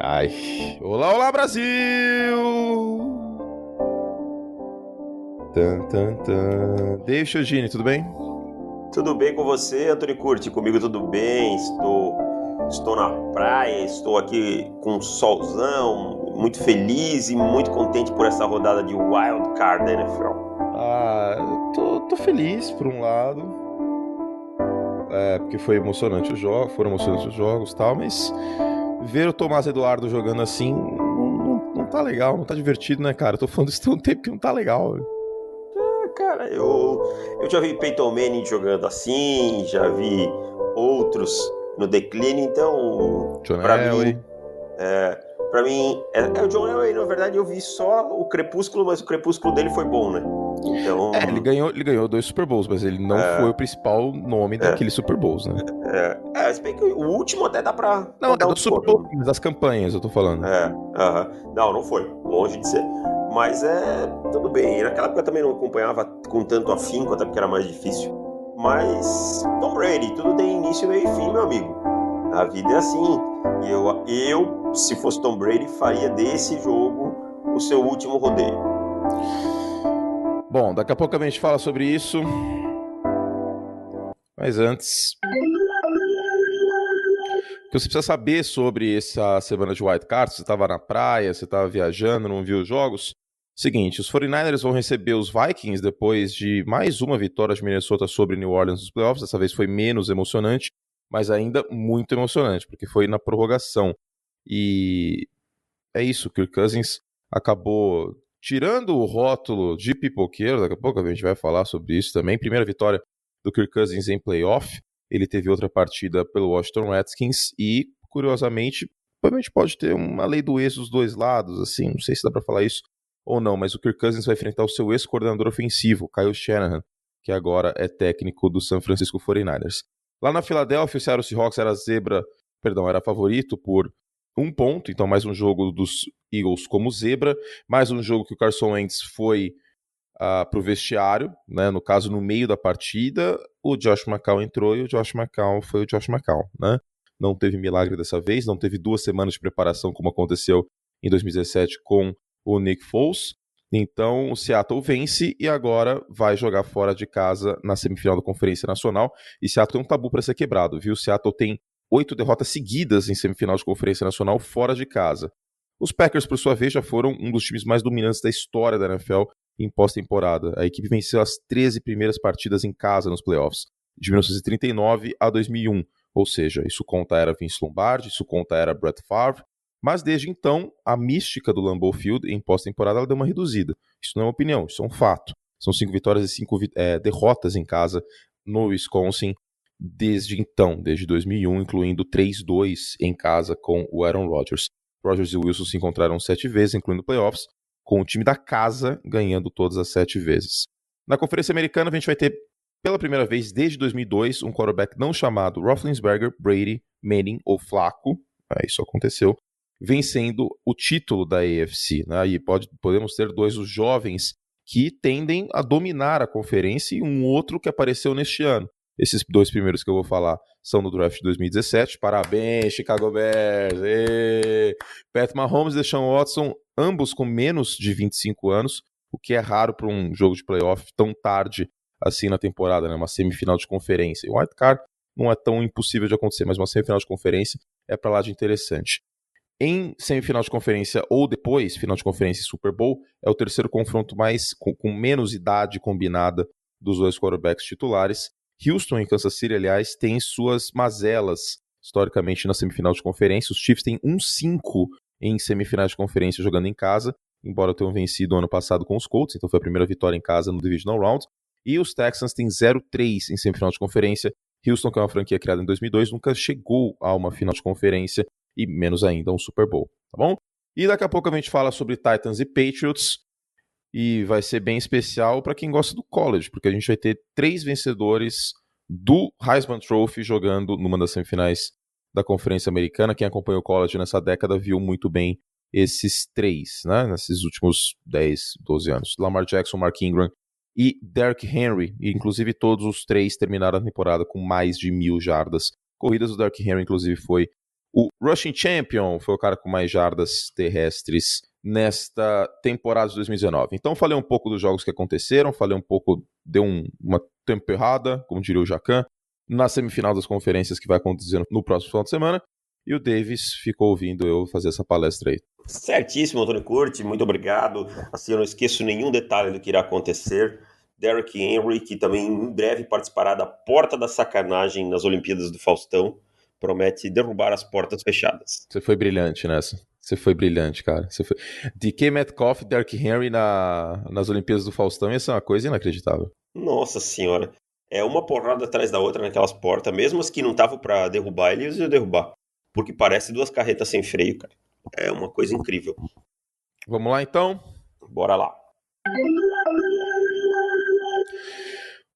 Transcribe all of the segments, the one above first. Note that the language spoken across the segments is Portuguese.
Ai, olá, olá, Brasil! David Chiodini, tudo bem? Tudo bem com você, Antônio Curti? Comigo tudo bem, estou na praia, estou aqui com um solzão, muito feliz e muito contente por essa rodada de Wild Card da NFL. Tô feliz por um lado, porque foram emocionantes os jogos e tal, mas ver o Tomás Eduardo jogando assim não tá legal, não tá divertido, né, cara? Eu tô falando isso há um tempo que não tá legal. Cara, eu já vi Peyton Manning jogando assim, já vi outros no declínio, então, John pra Elway. mim, o John Elway, na verdade, eu vi só o Crepúsculo, mas o Crepúsculo dele foi bom, né? Então, Ele ganhou 2 Super Bowls, mas ele não foi o principal nome daqueles Super Bowls, né? se bem que o último até dá pra Não, é dar um do Super Bowl, desconto. mas das campanhas eu tô falando. Não foi. Longe de ser. Mas tudo bem. Naquela época eu também não acompanhava com tanto afinco, até porque era mais difícil. Mas Tom Brady, tudo tem início, meio e fim, meu amigo. A vida é assim. Eu, se fosse Tom Brady, faria desse jogo o seu último rodeio. Bom, daqui a pouco a gente fala sobre isso. Mas antes, o que você precisa saber sobre essa semana de Wild Card, você estava na praia, você estava viajando, não viu os jogos? Seguinte, os 49ers vão receber os Vikings depois de mais uma vitória de Minnesota sobre New Orleans nos playoffs. Dessa vez foi menos emocionante, mas ainda muito emocionante, porque foi na prorrogação. E é isso, Kirk Cousins acabou tirando o rótulo de pipoqueiro, daqui a pouco a gente vai falar sobre isso também. Primeira vitória do Kirk Cousins em playoff. Ele teve outra partida pelo Washington Redskins e, curiosamente, provavelmente pode ter uma lei do ex dos dois lados, assim, não sei se dá pra falar isso ou não, mas o Kirk Cousins vai enfrentar o seu ex-coordenador ofensivo, Kyle Shanahan, que agora é técnico do San Francisco 49ers. Lá na Filadélfia, o Seattle Seahawks era favorito por 1 ponto, então mais um jogo dos Eagles como zebra, mais um jogo que o Carson Wentz foi para o vestiário, né? No caso, no meio da partida, o Josh McCown entrou e o Josh McCown foi o Josh McCown, né? Não teve milagre dessa vez, não teve 2 semanas de preparação como aconteceu em 2017 com o Nick Foles. Então o Seattle vence e agora vai jogar fora de casa na semifinal da Conferência Nacional. E Seattle tem um tabu para ser quebrado, viu? Seattle tem 8 derrotas seguidas em semifinal de Conferência Nacional fora de casa. Os Packers, por sua vez, já foram um dos times mais dominantes da história da NFL em pós-temporada. A equipe venceu as 13 primeiras partidas em casa nos playoffs, de 1939 a 2001. Ou seja, isso conta a era Vince Lombardi, isso conta a era Brett Favre, mas desde então, a mística do Lambeau Field em pós-temporada ela deu uma reduzida. Isso não é uma opinião, isso é um fato. São 5 vitórias e 5 derrotas em casa no Wisconsin desde então, desde 2001, incluindo 3-2 em casa com o Aaron Rodgers. Rodgers e Wilson se encontraram 7 vezes, incluindo playoffs, com o time da casa ganhando todas as 7 vezes. Na Conferência Americana, a gente vai ter, pela primeira vez desde 2002, um quarterback não chamado Roethlisberger, Brady, Manning ou Flacco, isso aconteceu, vencendo o título da AFC. Né? E podemos ter 2 dos jovens que tendem a dominar a conferência e um outro que apareceu neste ano. Esses 2 primeiros que eu vou falar são no draft de 2017. Parabéns, Chicago Bears! Pat Mahomes e Deshaun Watson, ambos com menos de 25 anos, o que é raro para um jogo de playoff tão tarde assim na temporada, né? Uma semifinal de conferência. E o Wild Card não é tão impossível de acontecer, mas uma semifinal de conferência é para lá de interessante. Em semifinal de conferência ou depois, final de conferência e Super Bowl, é o terceiro confronto mais com menos idade combinada dos 2 quarterbacks titulares. Houston e Kansas City, aliás, têm suas mazelas historicamente na semifinal de conferência. Os Chiefs têm 1-5 em semifinais de conferência jogando em casa, embora tenham vencido ano passado com os Colts, então foi a primeira vitória em casa no Divisional Round. E os Texans têm 0-3 em semifinal de conferência. Houston, que é uma franquia criada em 2002, nunca chegou a uma final de conferência e menos ainda um Super Bowl, tá bom? E daqui a pouco a gente fala sobre Titans e Patriots, e vai ser bem especial para quem gosta do college, porque a gente vai ter 3 vencedores do Heisman Trophy jogando numa das semifinais da Conferência Americana. Quem acompanhou o college nessa década viu muito bem esses 3, né? Nesses últimos 10, 12 anos. Lamar Jackson, Mark Ingram e Derrick Henry. E, inclusive, todos os 3 terminaram a temporada com mais de 1.000 jardas corridas. O Derrick Henry, inclusive, foi O Rushing Champion foi o cara com mais jardas terrestres nesta temporada de 2019. Então falei um pouco dos jogos que aconteceram, falei um pouco, deu uma tempo errada, como diria o Jacan, na semifinal das conferências que vai acontecer no próximo final de semana, e o Davis ficou ouvindo eu fazer essa palestra aí. Certíssimo, Antônio Curti, muito obrigado. Assim, eu não esqueço nenhum detalhe do que irá acontecer. Derrick Henry, que também em breve participará da Porta da Sacanagem nas Olimpíadas do Faustão, promete derrubar as portas fechadas. Você foi brilhante nessa. Você foi brilhante, cara. DK Metcalf e Derrick Henry nas Olimpíadas do Faustão ia ser uma coisa inacreditável. Nossa senhora. É uma porrada atrás da outra naquelas portas, mesmo as que não estavam para derrubar, eles iam derrubar. Porque parece duas carretas sem freio, cara. É uma coisa incrível. Vamos lá, então? Bora lá.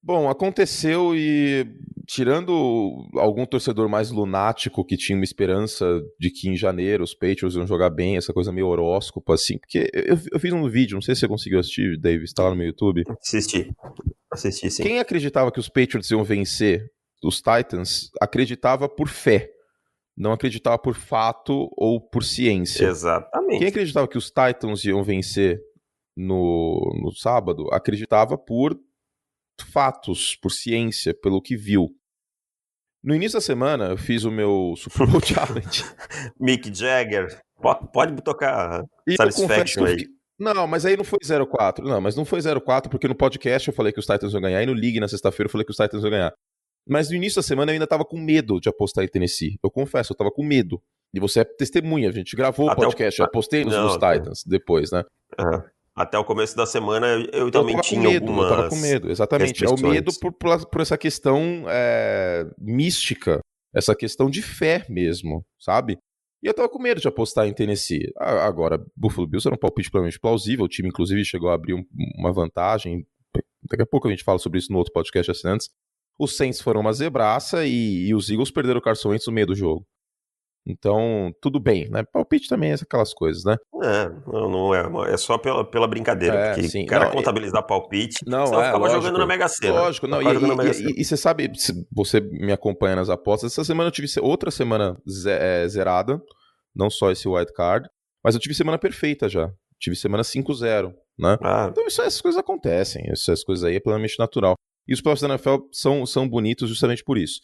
Bom, aconteceu e, tirando algum torcedor mais lunático que tinha uma esperança de que em janeiro os Patriots iam jogar bem, essa coisa meio horóscopo, assim, porque eu fiz um vídeo, não sei se você conseguiu assistir, Davis, tá lá no meu YouTube. Assisti, sim. Quem acreditava que os Patriots iam vencer os Titans, acreditava por fé, não acreditava por fato ou por ciência. Exatamente. Quem acreditava que os Titans iam vencer no sábado, acreditava por fatos, por ciência, pelo que viu. No início da semana, eu fiz o meu Super Bowl Challenge. Mick Jagger, pode tocar E Satisfaction aí. Não, mas aí não foi 0-4. Não, mas não foi 0-4 porque no podcast eu falei que os Titans iam ganhar e no League na sexta-feira eu falei que os Titans iam ganhar. Mas no início da semana eu ainda tava com medo de apostar em Tennessee. Eu confesso, eu tava com medo. E você é testemunha, a gente gravou o podcast, eu apostei nos Titans depois, né? Até o começo da semana eu também tinha algumas... Eu tava com medo, exatamente. É o medo por essa questão mística, essa questão de fé mesmo, sabe? E eu tava com medo de apostar em Tennessee. Agora, Buffalo Bills era um palpite plenamente plausível, o time inclusive chegou a abrir uma vantagem. Daqui a pouco a gente fala sobre isso no outro podcast assinantes. Os Saints foram uma zebraça e os Eagles perderam o Carson Wentz no meio do jogo. Então, tudo bem, né? Palpite também é aquelas coisas, né? Não é. É só pela brincadeira. Porque sim. O cara contabilizar palpite, não, senão ficava lógico, jogando na Mega Sena. Lógico, não. E você sabe, você me acompanha nas apostas, essa semana eu tive outra semana zerada, não só esse wild card, mas eu tive semana perfeita já. Tive semana 5-0, né? Então essas coisas acontecem, essas coisas aí é plenamente natural. E os playoffs da NFL são bonitos justamente por isso.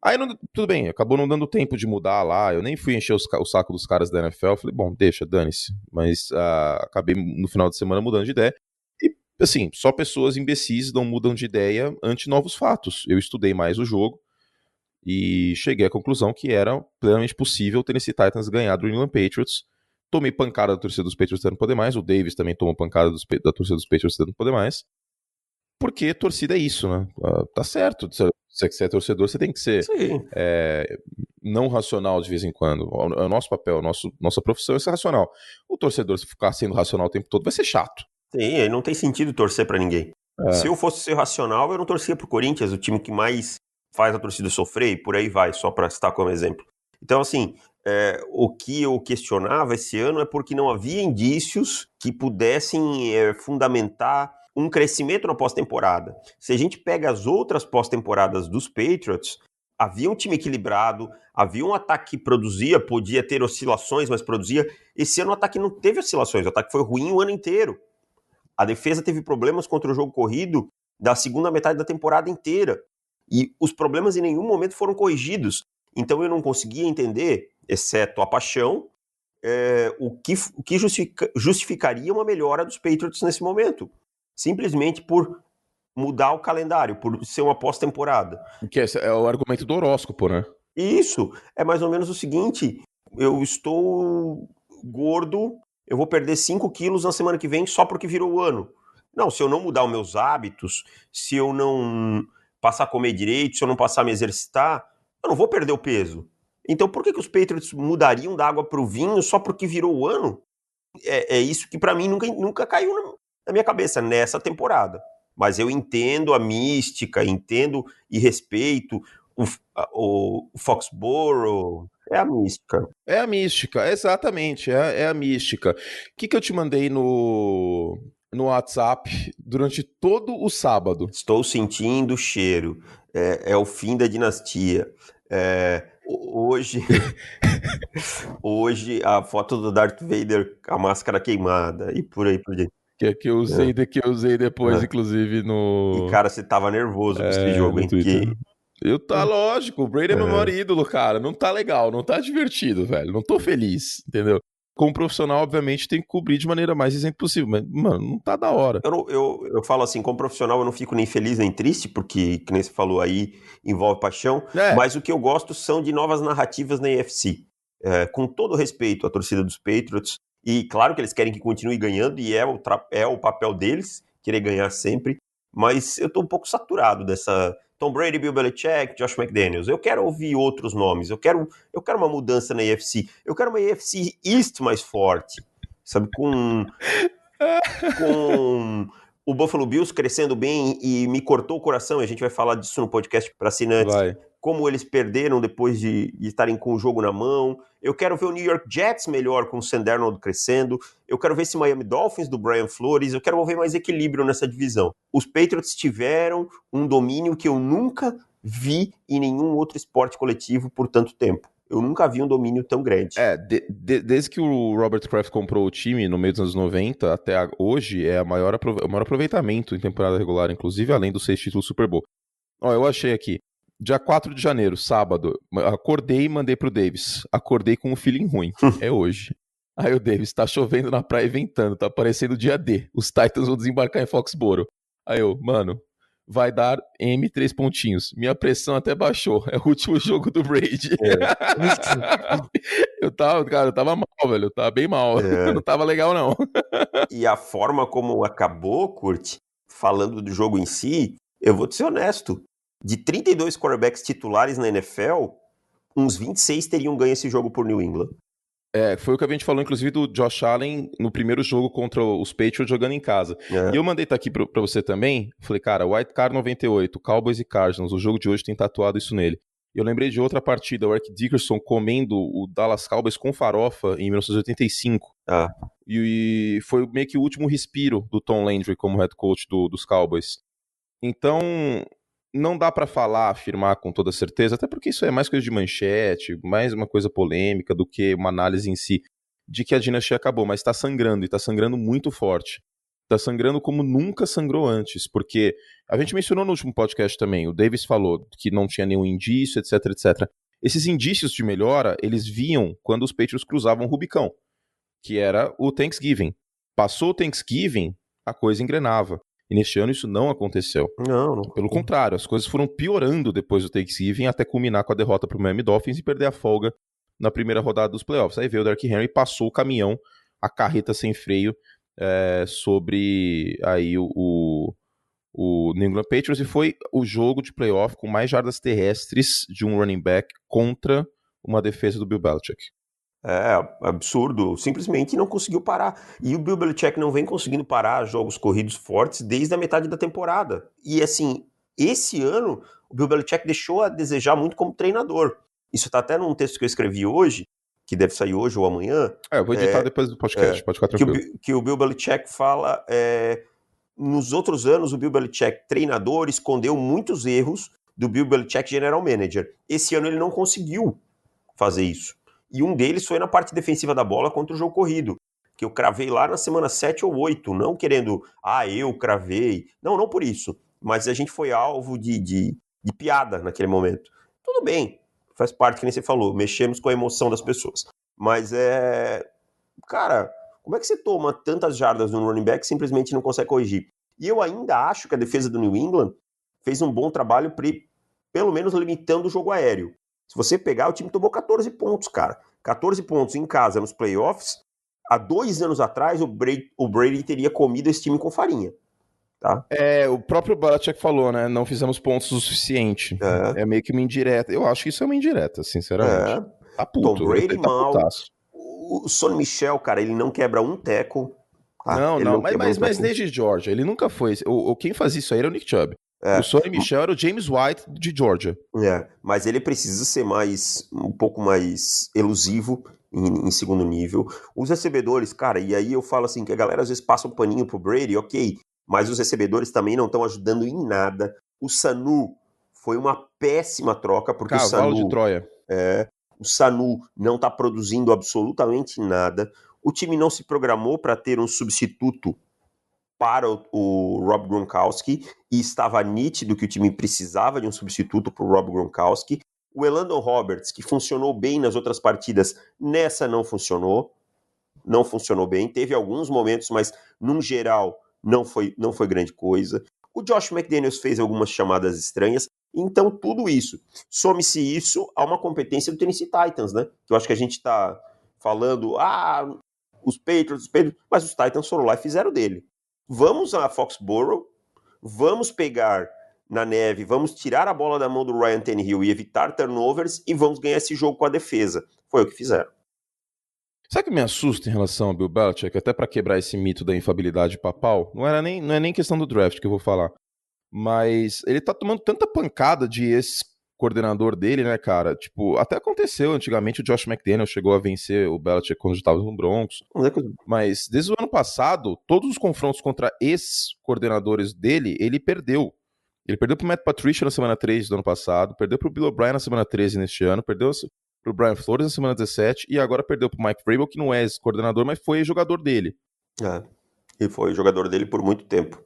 Aí, tudo bem, acabou não dando tempo de mudar lá, eu nem fui encher o saco dos caras da NFL, falei, bom, deixa, dane-se. Mas acabei no final de semana mudando de ideia. E, assim, só pessoas imbecis não mudam de ideia ante novos fatos. Eu estudei mais o jogo e cheguei à conclusão que era plenamente possível o Tennessee Titans ganhar do New England Patriots. Tomei pancada da torcida dos Patriots tentando poder mais, o Davis também tomou pancada da torcida dos Patriots tentando poder mais. Porque torcida é isso, né? Tá certo. Se você é torcedor, você tem que ser não racional de vez em quando. É o nosso papel, nossa profissão é ser racional. O torcedor, se ficar sendo racional o tempo todo, vai ser chato. Sim, aí não tem sentido torcer pra ninguém. Se eu fosse ser racional, eu não torcia pro Corinthians, o time que mais faz a torcida sofrer, e por aí vai, só pra citar como exemplo. Então, assim, o que eu questionava esse ano é porque não havia indícios que pudessem fundamentar um crescimento na pós-temporada. Se a gente pega as outras pós-temporadas dos Patriots, havia um time equilibrado, havia um ataque que produzia, podia ter oscilações, mas produzia. Esse ano o ataque não teve oscilações, o ataque foi ruim o ano inteiro. A defesa teve problemas contra o jogo corrido da segunda metade da temporada inteira. E os problemas em nenhum momento foram corrigidos. Então eu não conseguia entender, exceto a paixão, o que justificaria uma melhora dos Patriots nesse momento. Simplesmente por mudar o calendário, por ser uma pós-temporada. Que é o argumento do horóscopo, né? Isso, é mais ou menos o seguinte, eu estou gordo, eu vou perder 5 quilos na semana que vem só porque virou o ano. Não, se eu não mudar os meus hábitos, se eu não passar a comer direito, se eu não passar a me exercitar, eu não vou perder o peso. Então por que os Patriots mudariam da água para o vinho só porque virou o ano? É isso que para mim nunca caiu na minha cabeça nessa temporada. Mas eu entendo a mística, entendo e respeito o Foxborough. É a mística. É a mística, exatamente, é a mística. O que eu te mandei no WhatsApp durante todo o sábado? Estou sentindo o cheiro. É o fim da dinastia. Hoje a foto do Darth Vader, a máscara queimada e por aí por diante. Que eu usei depois, inclusive, no... E, cara, você tava nervoso com esse jogo, no hein? Twitter. Lógico, o Brady é meu maior ídolo, cara. Não tá legal, não tá divertido, velho. Não tô feliz, entendeu? Como profissional, obviamente, tem que cobrir de maneira mais isenta possível. Mas, mano, não tá da hora. Eu falo assim, como profissional eu não fico nem feliz nem triste, porque, que nem você falou aí, envolve paixão. Mas o que eu gosto são de novas narrativas na AFC. Com todo respeito à torcida dos Patriots, e claro que eles querem que continue ganhando, e é o papel deles, querer ganhar sempre, mas eu tô um pouco saturado dessa Tom Brady, Bill Belichick, Josh McDaniels. Eu quero ouvir outros nomes, eu quero uma mudança na AFC, eu quero uma AFC East mais forte, sabe, com o Buffalo Bills crescendo bem e me cortou o coração, a gente vai falar disso no podcast para assinantes, como eles perderam depois de estarem com o jogo na mão. Eu quero ver o New York Jets melhor com o Sam Darnold crescendo. Eu quero ver esse Miami Dolphins do Brian Flores. Eu quero ver mais equilíbrio nessa divisão. Os Patriots tiveram um domínio que eu nunca vi em nenhum outro esporte coletivo por tanto tempo. Eu nunca vi um domínio tão grande. Desde que o Robert Kraft comprou o time no meio dos anos 90 até hoje, é o maior aproveitamento em temporada regular, inclusive além dos 6 títulos Super Bowl. Eu achei aqui. Dia 4 de janeiro, sábado, acordei e mandei pro Davis. Acordei com um feeling ruim. É hoje. Aí o Davis, tá chovendo na praia e ventando, tá parecendo dia D. Os Titans vão desembarcar em Foxboro. Aí eu, mano, vai dar M 3 pontinhos. Minha pressão até baixou. É o último jogo do Brady. Eu tava mal, velho. Eu tava bem mal. Não tava legal, não. E a forma como acabou, Kurt, falando do jogo em si, eu vou te ser honesto. De 32 quarterbacks titulares na NFL, uns 26 teriam ganho esse jogo por New England. Foi o que a gente falou, inclusive, do Josh Allen no primeiro jogo contra os Patriots jogando em casa. E eu mandei aqui pra você também. Falei, cara, White Card 98, Cowboys e Cardinals, o jogo de hoje tem tatuado isso nele. E eu lembrei de outra partida, o Eric Dickerson comendo o Dallas Cowboys com farofa em 1985. E foi meio que o último respiro do Tom Landry como head coach dos Cowboys. Então, não dá pra afirmar com toda certeza, até porque isso é mais coisa de manchete, mais uma coisa polêmica do que uma análise em si, de que a dinastia acabou, mas tá sangrando, e tá sangrando muito forte. Tá sangrando como nunca sangrou antes, porque a gente mencionou no último podcast também, o Davis falou que não tinha nenhum indício, etc, etc. Esses indícios de melhora, eles vinham quando os Patriots cruzavam o Rubicão, que era o Thanksgiving. Passou o Thanksgiving, a coisa engrenava. E neste ano isso não aconteceu. Não. Pelo contrário, as coisas foram piorando depois do Thanksgiving até culminar com a derrota para o Miami Dolphins e perder a folga na primeira rodada dos playoffs. Aí veio o Derrick Henry e passou o caminhão, a carreta sem freio, sobre aí o New England Patriots, e foi o jogo de playoff com mais jardas terrestres de um running back contra uma defesa do Bill Belichick. Absurdo, simplesmente não conseguiu parar. E o Bill Belichick não vem conseguindo parar jogos corridos fortes desde a metade da temporada. E assim, esse ano, o Bill Belichick deixou a desejar muito como treinador. Isso tá até num texto que eu escrevi hoje, que deve sair hoje ou amanhã. Eu vou editar depois do podcast, pode ficar tranquilo. Que o Bill Belichick fala, nos outros anos o Bill Belichick, treinador, escondeu muitos erros do Bill Belichick, general manager. Esse ano ele não conseguiu fazer isso. E um deles foi na parte defensiva da bola contra o jogo corrido, que eu cravei lá na semana 7 ou 8, não querendo, eu cravei. Não por isso. Mas a gente foi alvo de piada naquele momento. Tudo bem, faz parte, que nem você falou, mexemos com a emoção das pessoas. Mas cara, como é que você toma tantas jardas no running back e simplesmente não consegue corrigir? E eu ainda acho que a defesa do New England fez um bom trabalho, pelo menos limitando o jogo aéreo. Se você pegar, o time tomou 14 pontos, cara. 14 pontos em casa nos playoffs. Há 2 anos atrás, o Brady teria comido esse time com farinha. Tá? O próprio Belichick falou, né? Não fizemos pontos o suficiente. É meio que uma indireta. Eu acho que isso é uma indireta, sinceramente. Tá puto. Tom Brady mal. O Sonny Michel, cara, ele não quebra um teco. Tá? Não, mas desde Georgia, ele nunca foi. Quem fazia isso aí era o Nick Chubb. O Sonny Michel era o James White de Georgia. Mas ele precisa ser um pouco mais elusivo em segundo nível. Os recebedores, cara, e aí eu falo assim, que a galera às vezes passa um paninho pro Brady, ok, mas os recebedores também não estão ajudando em nada. O Sanu foi uma péssima troca, porque Cavalo o Sanu... de Troia. O Sanu não está produzindo absolutamente nada. O time não se programou para ter um substituto para o Rob Gronkowski, e estava nítido que o time precisava de um substituto para o Rob Gronkowski. O Elandon Roberts, que funcionou bem nas outras partidas, nessa não funcionou bem. Teve alguns momentos, mas, num geral, não foi grande coisa. O Josh McDaniels fez algumas chamadas estranhas. Então, tudo isso. Some-se isso a uma competência do Tennessee Titans, né? Que eu acho que a gente está falando, os Patriots, mas os Titans foram lá e fizeram dele. Vamos a Foxborough, vamos pegar na neve, vamos tirar a bola da mão do Ryan Tannehill e evitar turnovers e vamos ganhar esse jogo com a defesa. Foi o que fizeram. Sabe o que me assusta em relação ao Bill Belichick, até para quebrar esse mito da infabilidade papal? Não é nem questão do draft que eu vou falar, mas ele tá tomando tanta pancada de ex-coordenador dele, né, cara? Tipo, até aconteceu antigamente, o Josh McDaniels chegou a vencer o Belichick quando estava no Broncos, mas desde o ano passado, todos os confrontos contra ex-coordenadores dele, ele perdeu. Ele perdeu pro Matt Patricia na semana 3 do ano passado, perdeu pro Bill O'Brien na semana 13 neste ano, perdeu pro Brian Flores na semana 17 e agora perdeu pro Mike Vrabel, que não é ex-coordenador, mas foi jogador dele. E foi jogador dele por muito tempo.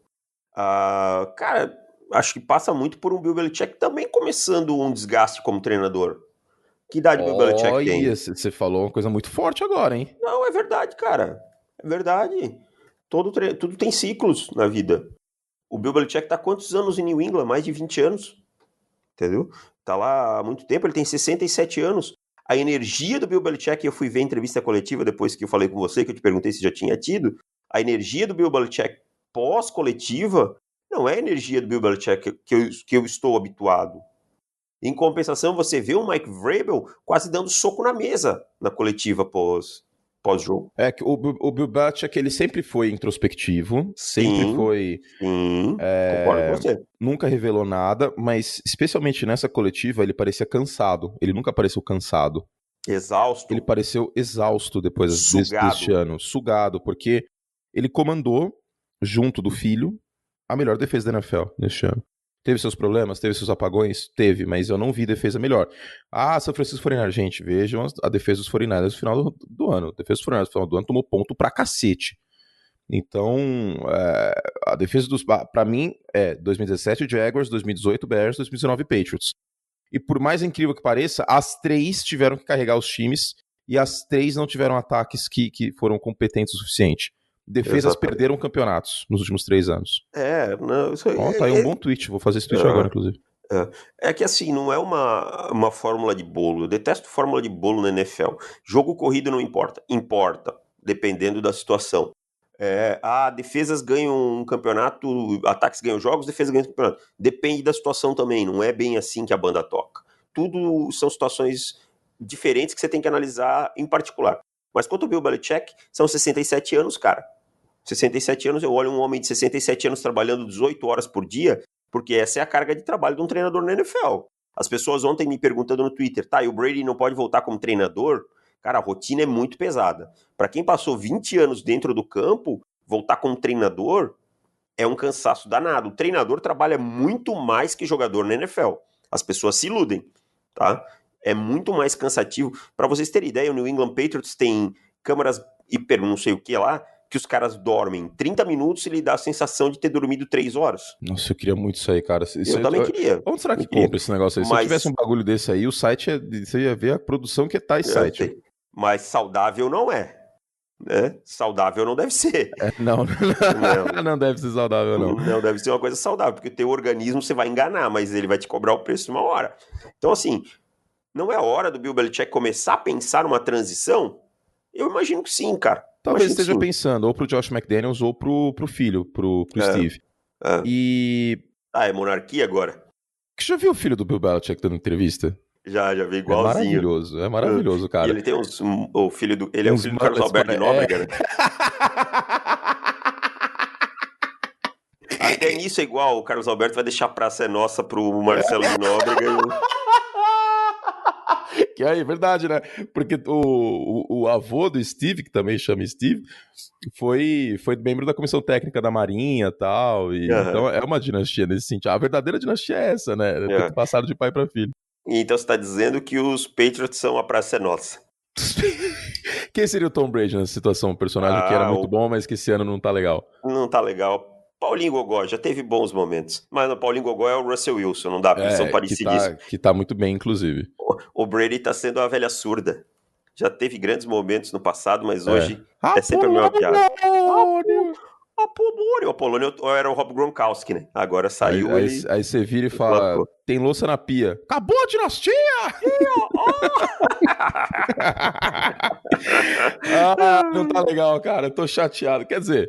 Cara, acho que passa muito por um Bill Belichick também começando um desgaste como treinador. Que idade o Bill Belichick tem? Você falou uma coisa muito forte agora, hein? Não, é verdade, cara. É verdade. Tudo tem ciclos na vida. O Bill Belichick tá há quantos anos em New England? Mais de 20 anos. Entendeu? Tá lá há muito tempo, ele tem 67 anos. A energia do Bill Belichick, eu fui ver a entrevista coletiva depois que eu falei com você, que eu te perguntei se já tinha tido. A energia do Bill Belichick pós-coletiva não é a energia do Bill Belichick que eu estou habituado. Em compensação, você vê o Mike Vrabel quase dando soco na mesa na coletiva pós-jogo. É que o Bill Belichick, ele sempre foi introspectivo, sempre foi... Concordo com você. Nunca revelou nada, mas especialmente nessa coletiva ele parecia cansado. Ele nunca pareceu cansado. Exausto. Ele pareceu exausto depois deste ano. Sugado, porque ele comandou, junto do filho, a melhor defesa da NFL neste ano. Teve seus problemas, teve seus apagões? Teve, mas eu não vi defesa melhor. São Francisco 49ers, gente, vejam a defesa dos 49ers no final do ano. A defesa dos 49ers no final do ano tomou ponto pra cacete. Então, a defesa pra mim, 2017 Jaguars, 2018 Bears, 2019 Patriots. E por mais incrível que pareça, as três tiveram que carregar os times e as três não tiveram ataques que foram competentes o suficiente. Defesas Exatamente. Perderam campeonatos nos últimos 3 anos. Isso aí. Tá aí um bom tweet, vou fazer esse tweet agora, inclusive. É que assim, não é uma fórmula de bolo. Eu detesto fórmula de bolo na NFL. Jogo corrido não importa. Importa, dependendo da situação. Defesas ganham um campeonato, ataques ganham jogos, defesas ganham campeonato. Depende da situação também, não é bem assim que a banda toca. Tudo são situações diferentes que você tem que analisar em particular. Mas quanto ao Bill Belichick, são 67 anos, cara. 67 anos, eu olho um homem de 67 anos trabalhando 18 horas por dia, porque essa é a carga de trabalho de um treinador na NFL. As pessoas ontem me perguntando no Twitter, e o Brady não pode voltar como treinador? Cara, a rotina é muito pesada. Para quem passou 20 anos dentro do campo, voltar como treinador é um cansaço danado. O treinador trabalha muito mais que jogador na NFL. As pessoas se iludem, tá? É muito mais cansativo. Para vocês terem ideia, o New England Patriots tem câmaras hiper não sei o que lá, que os caras dormem 30 minutos e lhe dá a sensação de ter dormido 3 horas. Nossa, eu queria muito isso aí, cara. Eu também queria. Onde será que compra esse negócio aí? Se eu tivesse um bagulho desse aí, o site, você ia ver a produção que tá esse site. Mas saudável não é. Né? Saudável não deve ser. Não deve ser saudável, não. Não deve ser uma coisa saudável, porque o teu organismo você vai enganar, mas ele vai te cobrar o preço uma hora. Então, assim, não é hora do Bill Belichick começar a pensar numa transição? Eu imagino que sim, cara. Talvez esteja pensando ou pro Josh McDaniels ou pro filho, pro Steve. É monarquia agora? Você já viu o filho do Bill Belichick dando entrevista? Já vi igualzinho. É maravilhoso, cara. E ele tem o filho do... Ele é o filho do Carlos Alberto de Nóbrega, né? Até nisso é igual, o Carlos Alberto vai deixar a Praça é Nossa pro Marcelo de Nóbrega. Que é verdade, né? Porque o avô do Steve, que também chama Steve, foi membro da comissão técnica da Marinha e tal. Então é uma dinastia nesse sentido. A verdadeira dinastia é essa, né? Passaram de pai para filho. Então você tá dizendo que os Patriots são a praça é nossa. Quem seria o Tom Brady nessa situação? Um personagem que era muito bom, mas que esse ano não tá legal. Não tá legal. Paulinho Gogó já teve bons momentos, mas o Paulinho Gogó é o Russell Wilson, não dá, eles são parecidíssimos. Que tá muito bem, inclusive. O Brady tá sendo a velha surda. Já teve grandes momentos no passado, mas hoje é sempre a mesma piada. Apolônio. O Apolônio era o Rob Gronkowski, né? Agora saiu aí você vira e fala, tem louça na pia. Acabou a dinastia! Não tá legal, cara. Tô chateado. Quer dizer,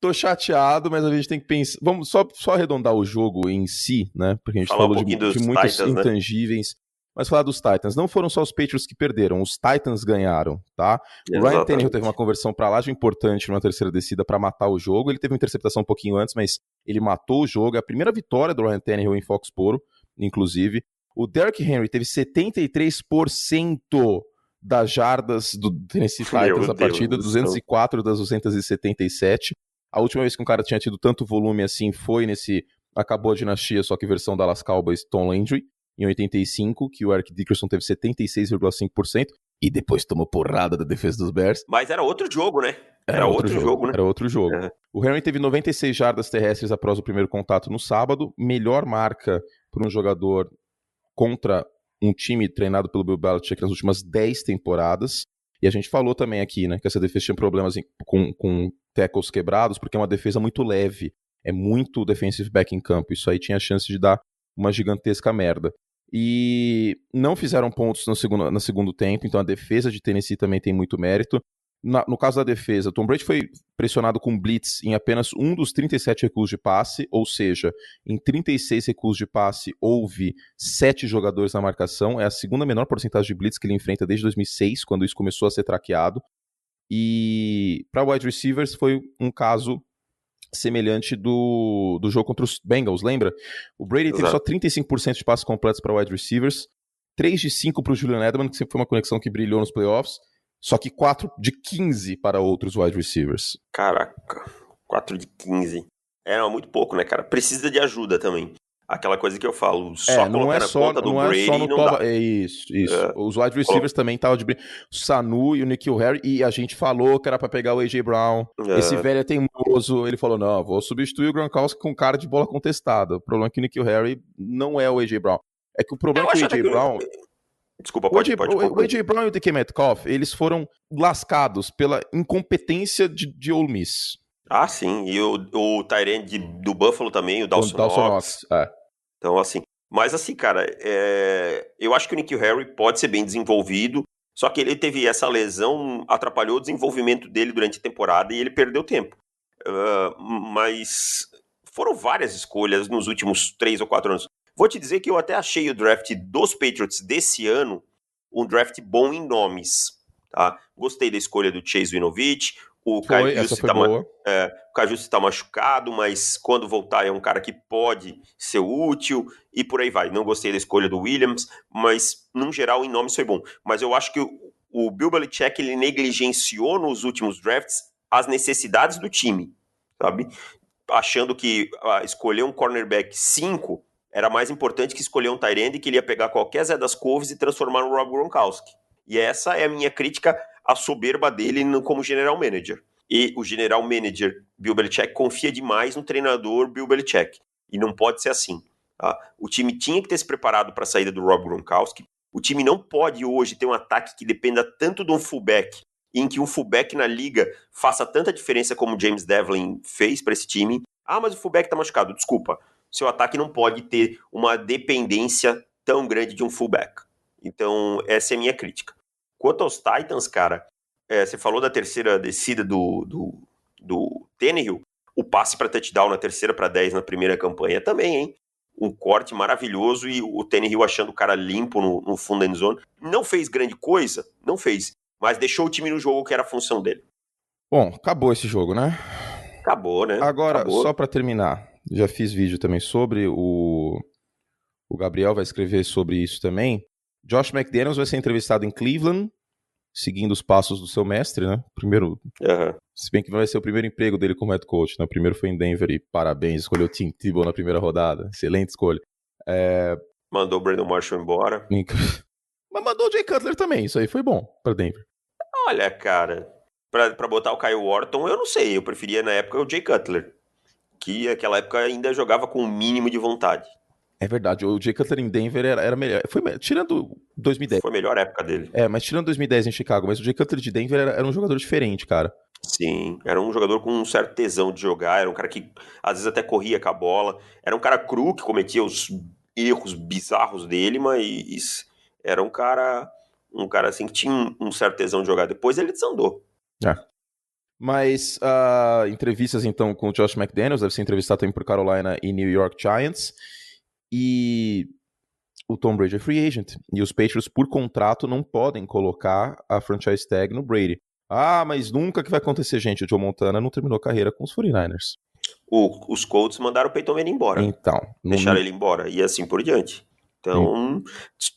tô chateado, mas a gente tem que pensar... Vamos só arredondar o jogo em si, né? Porque a gente falou de muitos Titans, intangíveis. Né? Mas falar dos Titans, não foram só os Patriots que perderam, os Titans ganharam, tá? O Ryan Tannehill teve uma conversão pra laje importante numa terceira descida pra matar o jogo. Ele teve uma interceptação um pouquinho antes, mas ele matou o jogo. É a primeira vitória do Ryan Tannehill em Foxborough, inclusive. O Derrick Henry teve 73% das jardas do Tennessee Titans na partida, 204 das 277. A última vez que um cara tinha tido tanto volume assim foi nesse Acabou a Dinastia, só que versão Dallas Cowboys, Tom Landry, em 85, que o Eric Dickerson teve 76,5%, e depois tomou porrada da defesa dos Bears. Mas era outro jogo, né? Era outro jogo, né? Era outro jogo. O Henry teve 96 jardas terrestres após o primeiro contato no sábado, melhor marca para um jogador contra um time treinado pelo Bill Belichick nas últimas 10 temporadas. E a gente falou também aqui, né, que essa defesa tinha problemas com tackles quebrados, porque é uma defesa muito leve. É muito defensive back em campo. Isso aí tinha chance de dar uma gigantesca merda. E não fizeram pontos no segundo tempo, então a defesa de Tennessee também tem muito mérito. No caso da defesa, Tom Brady foi pressionado com blitz em apenas um dos 37 recuos de passe, ou seja, em 36 recuos de passe houve 7 jogadores na marcação. É a segunda menor porcentagem de blitz que ele enfrenta desde 2006, quando isso começou a ser traqueado. E para wide receivers foi um caso semelhante do jogo contra os Bengals, lembra? O Brady teve só 35% de passes completos para wide receivers, 3 de 5 para o Julian Edelman, que sempre foi uma conexão que brilhou nos playoffs, só que 4 de 15 para outros wide receivers. Caraca, 4 de 15. É muito pouco, né, cara? Precisa de ajuda também. Aquela coisa que eu falo, só colocar na conta do Brady não dá. É isso. Os wide receivers também estavam de brinco. O Sanu e o N'Keal Harry, e a gente falou que era pra pegar o A.J. Brown. Esse velho é teimoso, ele falou, não, vou substituir o Gronkowski com cara de bola contestada. O problema é que o N'Keal Harry não é o A.J. Brown. É que o problema é que o A.J. Brown... Desculpa, pode. O A.J. Brown e o DK Metcalf, eles foram lascados pela incompetência de Ole Miss. Ah, sim. E o tight end do Buffalo também, o Dawson Knox. Então, assim... Mas, assim, cara, eu acho que o N'Keal Harry pode ser bem desenvolvido, só que ele teve essa lesão, atrapalhou o desenvolvimento dele durante a temporada e ele perdeu tempo. Mas foram várias escolhas nos últimos 3 ou 4 anos. Vou te dizer que eu até achei o draft dos Patriots desse ano um draft bom em nomes. Tá? Gostei da escolha do Chase Winovich. O Cajus está machucado, mas quando voltar é um cara que pode ser útil e por aí vai. Não gostei da escolha do Williams, mas, no geral, em nomes foi bom. Mas eu acho que o Bill Belichick ele negligenciou nos últimos drafts as necessidades do time, sabe? Achando que escolher um cornerback 5 era mais importante que escolher um tight end que ele ia pegar qualquer Zé das Couves e transformar no Rob Gronkowski. E essa é a minha crítica à soberba dele como general manager. E o general manager Bill Belichick confia demais no treinador Bill Belichick. E não pode ser assim. Tá? O time tinha que ter se preparado para a saída do Rob Gronkowski. O time não pode hoje ter um ataque que dependa tanto de um fullback, em que um fullback na liga faça tanta diferença como o James Devlin fez para esse time. Ah, mas o fullback está machucado. Desculpa. Seu ataque não pode ter uma dependência tão grande de um fullback. Então, essa é a minha crítica. Quanto aos Titans, cara, você falou da terceira descida do Tannehill, o passe para touchdown na terceira para 10 na primeira campanha também, hein? Um corte maravilhoso e o Tannehill achando o cara limpo no fundo da endzone. Não fez grande coisa, não fez, mas deixou o time no jogo que era a função dele. Bom, acabou esse jogo, né? Acabou, né? Agora, só para terminar, já fiz vídeo também sobre o Gabriel vai escrever sobre isso também. Josh McDaniels vai ser entrevistado em Cleveland, seguindo os passos do seu mestre, né? Primeiro, se bem que vai ser o primeiro emprego dele como head coach, né? O primeiro foi em Denver e parabéns, escolheu o Tim Tebow na primeira rodada, excelente escolha. Mandou o Brandon Marshall embora. Mas mandou o Jay Cutler também, isso aí foi bom pra Denver. Olha, cara, pra botar o Kyle Orton, eu não sei. Eu preferia na época o Jay Cutler, que naquela época ainda jogava com o mínimo de vontade. É verdade, o Jay Cutler em Denver era melhor. Tirando 2010. Foi a melhor época dele. Mas tirando 2010 em Chicago, mas o Jay Cutler de Denver era um jogador diferente, cara. Sim, era um jogador com um certo tesão de jogar, era um cara que às vezes até corria com a bola, era um cara cru que cometia os erros bizarros dele, mas era um cara assim que tinha um certo tesão de jogar. Depois ele desandou. Mas entrevistas então com o Josh McDaniels, deve ser entrevistado também por Carolina e New York Giants. E o Tom Brady é free agent. E os Patriots, por contrato, não podem colocar a franchise tag no Brady. Mas nunca que vai acontecer, gente. O Joe Montana não terminou a carreira com os 49ers. Os Colts mandaram o Peyton Manning embora. Então. Deixaram ele embora. E assim por diante. Então,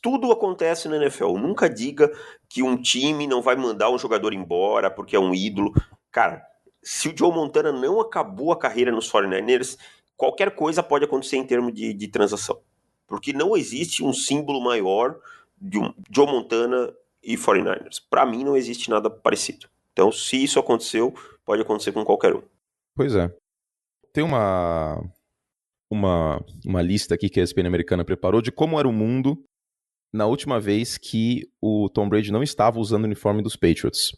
tudo acontece na NFL. Nunca diga que um time não vai mandar um jogador embora porque é um ídolo. Cara, se o Joe Montana não acabou a carreira nos 49ers, qualquer coisa pode acontecer em termos de transação. Porque não existe um símbolo maior de um Joe Montana e 49ers. Para mim, não existe nada parecido. Então, se isso aconteceu, pode acontecer com qualquer um. Pois é. Tem uma lista aqui que a ESPN americana preparou de como era o mundo na última vez que o Tom Brady não estava usando o uniforme dos Patriots.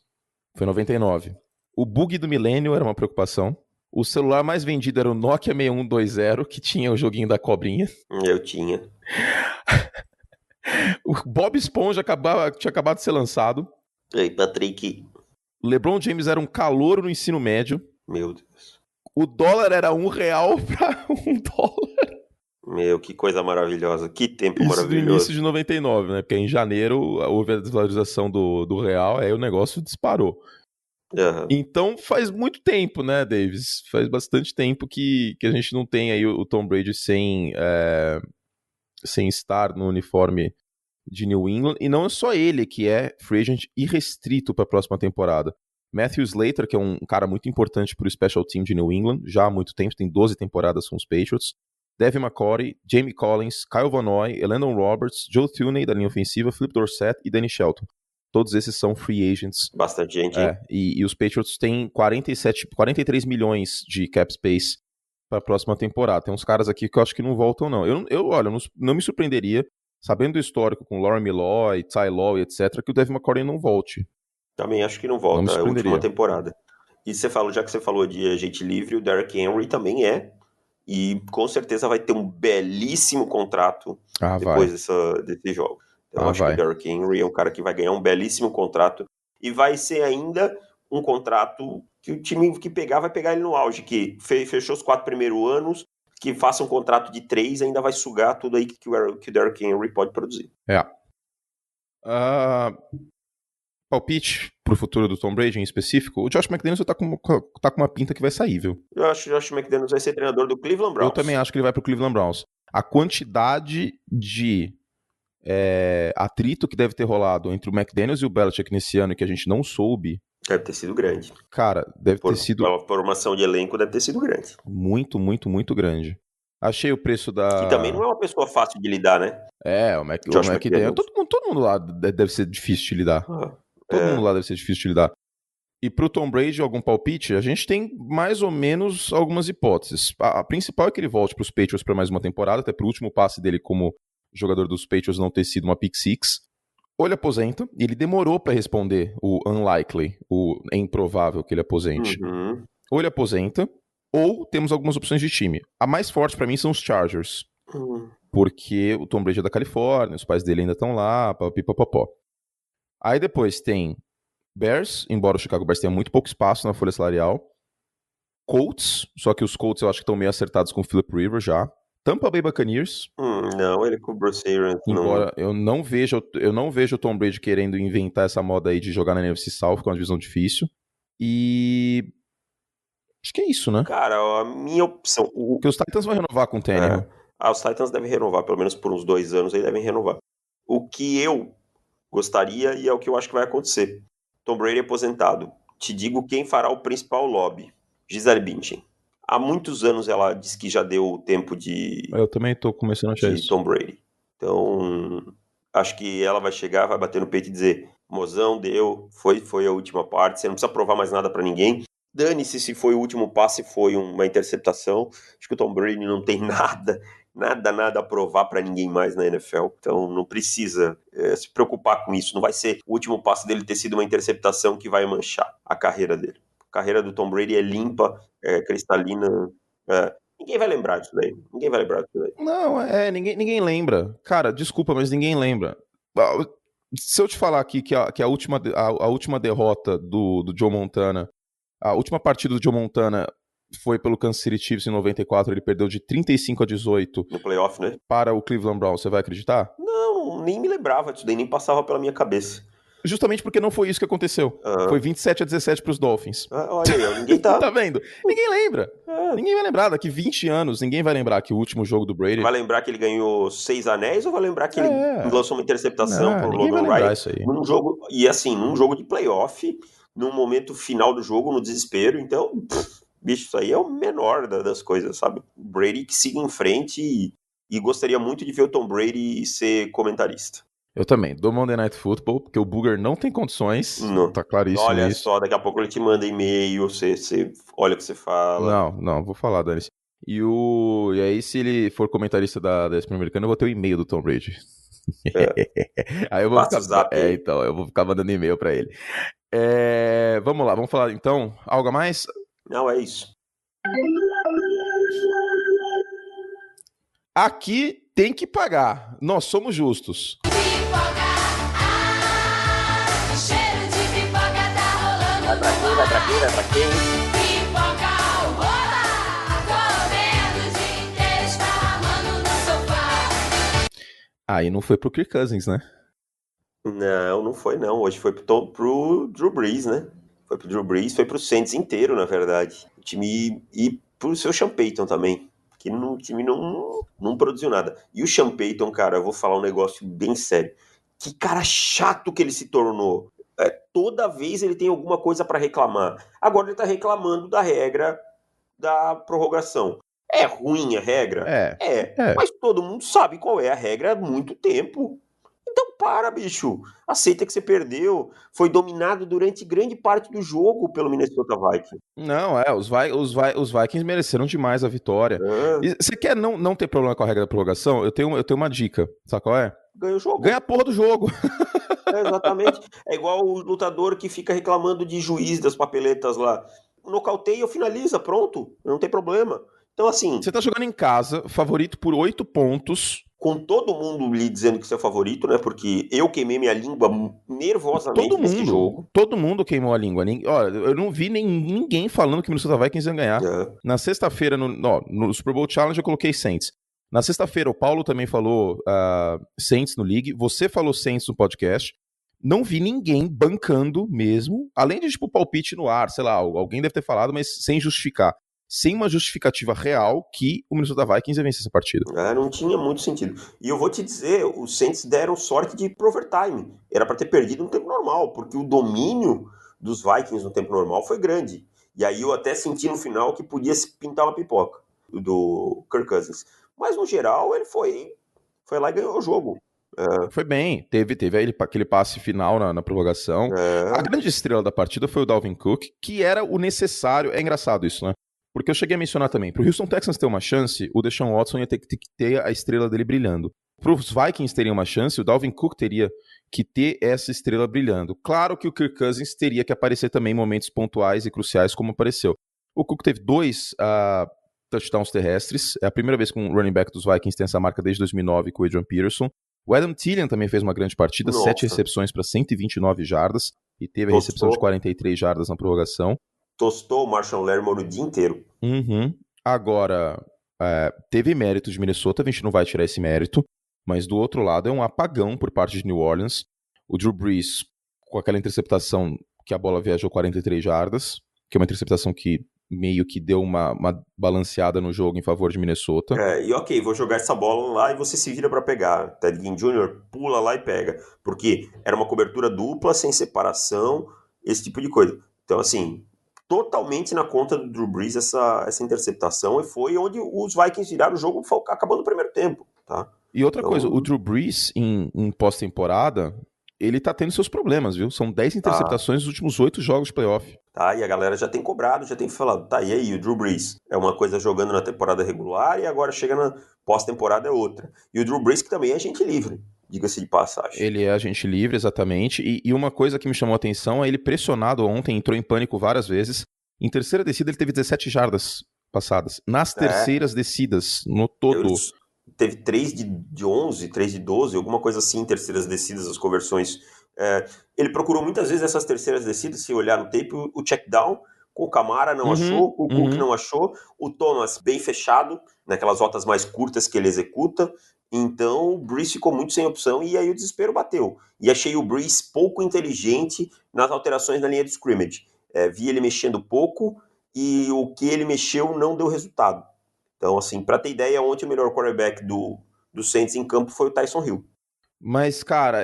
Foi em 99. O bug do milênio era uma preocupação. O celular mais vendido era o Nokia 6120, que tinha o joguinho da cobrinha. Eu tinha. O Bob Esponja tinha acabado de ser lançado. Ei, Patrick. LeBron James era um calouro no ensino médio. Meu Deus. O dólar era R$1 para $1. Meu, que coisa maravilhosa. Que tempo Isso maravilhoso. no início de 99, né? Porque em janeiro houve a desvalorização do real, aí o negócio disparou. Uhum. Então faz muito tempo, né, Davis? Faz bastante tempo que a gente não tem aí o Tom Brady sem estar no uniforme de New England. E não é só ele que é free agent irrestrito para a próxima temporada. Matthew Slater, que é um cara muito importante para o special team de New England, já há muito tempo, tem 12 temporadas com os Patriots. Devin McCourty, Jamie Collins, Kyle Van Noy, Elandon Roberts, Joe Thuney da linha ofensiva, Flip Dorsett e Danny Shelton. Todos esses são free agents. Bastante gente, hein? E os Patriots têm 43 milhões de cap space para a próxima temporada. Tem uns caras aqui que eu acho que não voltam, não. Olha, não me surpreenderia, sabendo do histórico com Lauren Milloy, Ty Law e etc., que o Devin McCourty não volte. Também acho que não volta, é a última temporada. E já que você falou de agente livre, o Derrick Henry também é. E com certeza vai ter um belíssimo contrato depois desse jogo. Então acho que o Derrick Henry é um cara que vai ganhar um belíssimo contrato. E vai ser ainda um contrato que o time que pegar vai pegar ele no auge, que fechou os 4 primeiros anos, que faça um contrato de 3, ainda vai sugar tudo aí que o Derrick Henry pode produzir. Palpite pro futuro do Tom Brady em específico, o Josh McDaniels tá com uma pinta que vai sair, viu? Eu acho que o Josh McDaniels vai ser treinador do Cleveland Browns. Eu também acho que ele vai pro Cleveland Browns. A quantidade de atrito que deve ter rolado entre o McDaniels e o Belichick nesse ano que a gente não soube... Deve ter sido grande. Cara, deve ter sido... A formação de elenco deve ter sido grande. Muito, muito, muito grande. Achei o preço da... Que também não é uma pessoa fácil de lidar, né? O McDaniels. Todo mundo lá deve ser difícil de lidar. Todo mundo lá deve ser difícil de lidar. E pro Tom Brady, algum palpite? A gente tem mais ou menos algumas hipóteses. A principal é que ele volte pros Patriots para mais uma temporada, até pro último passe dele como jogador dos Patriots não ter sido uma pick six. Ou ele aposenta, e ele demorou para responder o unlikely, o é improvável que ele aposente. Uhum. Ou ele aposenta, ou temos algumas opções de time. A mais forte para mim são os Chargers. Porque o Tom Brady é da Califórnia, os pais dele ainda estão lá, papapipapopó. Aí depois tem Bears, embora o Chicago Bears tenha muito pouco espaço na folha salarial. Colts, só que os Colts eu acho que estão meio acertados com o Philip Rivers já. Tampa Bay Buccaneers. Não, ele com o Bruce Arians. Embora eu não vejo o Tom Brady querendo inventar essa moda aí de jogar na NFC South, com uma divisão difícil. E... acho que é isso, né? Cara, a minha opção... Porque os Titans vão renovar com o Tannehill. Os Titans devem renovar, pelo menos por uns 2 anos aí devem renovar. O que eu gostaria, e é o que eu acho que vai acontecer. Tom Brady aposentado. Te digo quem fará o principal lobby. Gisele Bündchen. Há muitos anos ela disse que já deu o tempo de... Eu também tô começando a achar isso. Tom Brady. Então, acho que ela vai chegar, vai bater no peito e dizer: mozão, deu, foi a última parte, você não precisa provar mais nada pra ninguém. Dane-se se foi o último passe, foi uma interceptação. Acho que o Tom Brady não tem nada a provar pra ninguém mais na NFL. Então não precisa se preocupar com isso. Não vai ser o último passe dele ter sido uma interceptação que vai manchar a carreira dele. A carreira do Tom Brady é limpa, cristalina. Ninguém vai lembrar disso daí. Ninguém vai lembrar disso daí. Não, ninguém lembra. Cara, desculpa, mas ninguém lembra. Se eu te falar aqui que a última derrota do Joe Montana, a última partida do Joe Montana foi pelo Kansas City Chiefs em 94, ele perdeu de 35-18 no playoff, né? Para o Cleveland Browns, você vai acreditar? Não, nem me lembrava disso daí, nem passava pela minha cabeça. Justamente porque não foi isso que aconteceu. Foi 27-17 pros Dolphins. Olha aí, ninguém tá... Tá vendo? Ninguém lembra. Ninguém vai lembrar. Daqui 20 anos, ninguém vai lembrar que o último jogo do Brady... Vai lembrar que ele ganhou 6 anéis ou vai lembrar que ele lançou uma interceptação pro Ninguém vai Logan lembrar Ryan isso aí. num jogo... E assim, num jogo de playoff, num momento final do jogo, no desespero. Então, bicho, isso aí é o menor das coisas, sabe? O Brady que siga em frente e gostaria muito de ver o Tom Brady ser comentarista. Eu também, do Monday Night Football, porque o Booger não tem condições, não. Tá claríssimo olha isso. Olha só, daqui a pouco ele te manda e-mail, você olha o que você fala. Não, vou falar, Dani. E aí, se ele for comentarista da ESPN americana, eu vou ter o e-mail do Tom Brady. Aí eu vou Passa ficar... o zap aí. Então, eu vou ficar mandando e-mail pra ele. Vamos lá, vamos falar então. Algo a mais? Não, é isso. Aqui tem que pagar. Nós somos justos. Cheiro de pipoca tá rolando. Vai pra quem? Pipoca ao rola. Comendo o dia inteiro, esparramando no sofá. Aí não foi pro Kirk Cousins, né? Não foi não. Hoje foi pro Drew Brees, né? Foi pro Drew Brees, foi pro Saints inteiro, na verdade. O time e pro seu Sean Payton também. Que o time não produziu nada. E o Sean Payton, cara, eu vou falar um negócio bem sério. Que cara chato que ele se tornou. Toda vez ele tem alguma coisa pra reclamar. Agora ele tá reclamando da regra da prorrogação. É ruim a regra? Mas todo mundo sabe qual é a regra há muito tempo. Então para, bicho. Aceita que você perdeu. Foi dominado durante grande parte do jogo pelo Minnesota Vikings. Não, os Vikings mereceram demais a vitória. E você quer não ter problema com a regra da prorrogação? Eu tenho uma dica. Sabe qual é? Ganha o jogo. Ganha a porra do jogo. Exatamente. É igual o lutador que fica reclamando de juiz das papeletas lá. Nocauteia ou finaliza, pronto. Não tem problema. Então, assim... Você tá jogando em casa, favorito por 8 pontos. Com todo mundo lhe dizendo que você é favorito, né? Porque eu queimei minha língua nervosamente nesse jogo. Todo mundo queimou a língua. Olha, eu não vi ninguém falando que o Minnesota Vikings ia ganhar. Na sexta-feira, no Super Bowl Challenge, eu coloquei Saints. Na sexta-feira, o Paulo também falou Saints no League. Você falou Saints no podcast. Não vi ninguém bancando mesmo. Além de, tipo, palpite no ar, sei lá, alguém deve ter falado, mas sem justificar. Sem uma justificativa real que o Minnesota Vikings ia vencer essa partida. Não tinha muito sentido. E eu vou te dizer, os Saints deram sorte de overtime. Era para ter perdido no tempo normal, porque o domínio dos Vikings no tempo normal foi grande. E aí eu até senti no final que podia se pintar uma pipoca do Kirk Cousins. Mas no geral ele foi lá e ganhou o jogo. Foi bem, teve aí aquele passe final na prorrogação. A grande estrela da partida foi o Dalvin Cook, que era o necessário. É engraçado isso, né? Porque eu cheguei a mencionar também, pro Houston Texans ter uma chance, o Deshaun Watson ia ter que ter a estrela dele brilhando. Pros Vikings terem uma chance, o Dalvin Cook teria que ter essa estrela brilhando. Claro que o Kirk Cousins teria que aparecer também em momentos pontuais e cruciais, como apareceu. O Cook teve 2 touchdowns terrestres, é a primeira vez que um running back dos Vikings tem essa marca desde 2009 com o Adrian Peterson. O Adam Thielen também fez uma grande partida, 7 recepções para 129 jardas, e teve a recepção de 43 jardas na prorrogação. Tostou o Marshall Lattimore o dia inteiro. Agora, teve mérito de Minnesota, a gente não vai tirar esse mérito, mas do outro lado é um apagão por parte de New Orleans. O Drew Brees, com aquela interceptação que a bola viajou 43 jardas, que é uma interceptação que meio que deu uma balanceada no jogo em favor de Minnesota. E vou jogar essa bola lá e você se vira pra pegar. Ted Ginn Jr. pula lá e pega. Porque era uma cobertura dupla, sem separação, esse tipo de coisa. Então, assim, totalmente na conta do Drew Brees essa interceptação, e foi onde os Vikings viraram o jogo acabando o primeiro tempo, tá? E outra Então, coisa, o Drew Brees, em pós-temporada, ele tá tendo seus problemas, viu? São 10 interceptações nos últimos 8 jogos de playoff. tá, e a galera já tem cobrado, já tem falado, tá, e aí, o Drew Brees é uma coisa jogando na temporada regular e agora chega na pós-temporada é outra. E o Drew Brees que também é agente livre, diga-se de passagem. Ele é agente livre, exatamente. E uma coisa que me chamou a atenção é ele pressionado ontem, entrou em pânico várias vezes. Em terceira descida, ele teve 17 jardas passadas. Nas terceiras descidas, no todo. Teve 3 de 11, 3 de 12, alguma coisa assim, em terceiras descidas, as conversões. Ele procurou muitas vezes essas terceiras descidas, se olhar no tape, o check down, com o Camara não achou, o Cook não achou, o Thomas bem fechado, naquelas rotas mais curtas que ele executa. Então o Brees ficou muito sem opção e aí o desespero bateu. E achei o Brees pouco inteligente nas alterações na linha de scrimmage. Vi ele mexendo pouco e o que ele mexeu não deu resultado. Então, assim, pra ter ideia, ontem o melhor quarterback do Saints em campo foi o Tyson Hill. Mas, cara,